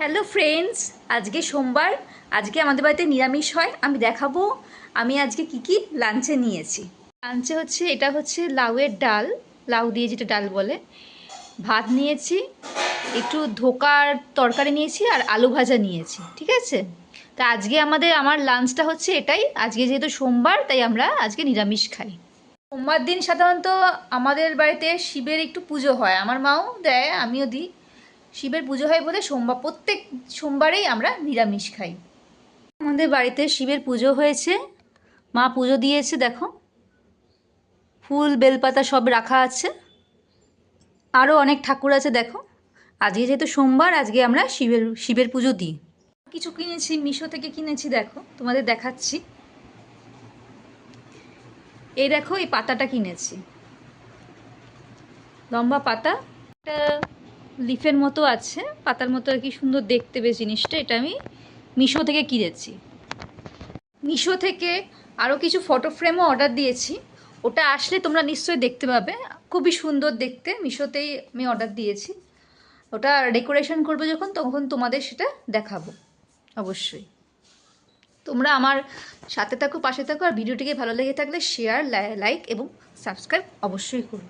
Hello friends, আজকে সোমবার। আজকে আমাদের বাড়িতে নিরামিষ হয়। আমি দেখাবো আমি আজকে কি লাঞ্চে নিয়েছি। লাঞ্চে এটা হচ্ছে লাউয়ের ডাল, লাউ দিয়ে যেটা ডাল বলে। ভাত নিয়েছি, একটু ধোকার তরকারি নিয়েছি আর আলু ভাজা নিয়েছি, ঠিক আছে। তা আজকে আমার লাঞ্চটা হচ্ছে এটাই। আজকে যেহেতু সোমবার তাই আমরা আজকে নিরামিষ খাই। সোমবার দিন সাধারণত আমাদের বাড়িতে শিবের একটু পুজো হয়, আমার মাও দেয়, আমিও দিই। শিবের পুজো হয় বলে প্রত্যেক সোমবারেই আমরা নিরামিষ খাই। আমাদের বাড়িতে শিবের পুজো হয়েছে, মা পুজো দিয়েছে, দেখো ফুল বেলপাতা সব রাখা আছে, আরও অনেক ঠাকুর আছে দেখো। আজকে যেহেতু সোমবার, আজকে আমরা শিবের পুজো দিই। কিছু কিনেছি, মিশো থেকে কিনেছি, দেখো তোমাদের দেখাচ্ছি। এই দেখো, এই পাতাটা কিনেছি, লম্বা পাতা, একটা লিফের মতো আছে, পাতার মতো আর কি, সুন্দর দেখতে বেশ জিনিসটা। এটা আমি মিশো থেকে কিনেছি। মিশো থেকে আরও কিছু ফটো ফ্রেমও অর্ডার দিয়েছি, ওটা আসলে তোমরা নিশ্চয়ই দেখতে পাবে। খুবই সুন্দর দেখতে, মিশোতেই আমি অর্ডার দিয়েছি। ওটা ডেকোরেশন করবো যখন, তখন তোমাদের সেটা দেখাবো অবশ্যই। তোমরা আমার সাথে থাকো, পাশে থাকো, আর ভিডিওটিকে ভালো লেগে থাকলে শেয়ার, লাইক এবং সাবস্ক্রাইব অবশ্যই করো।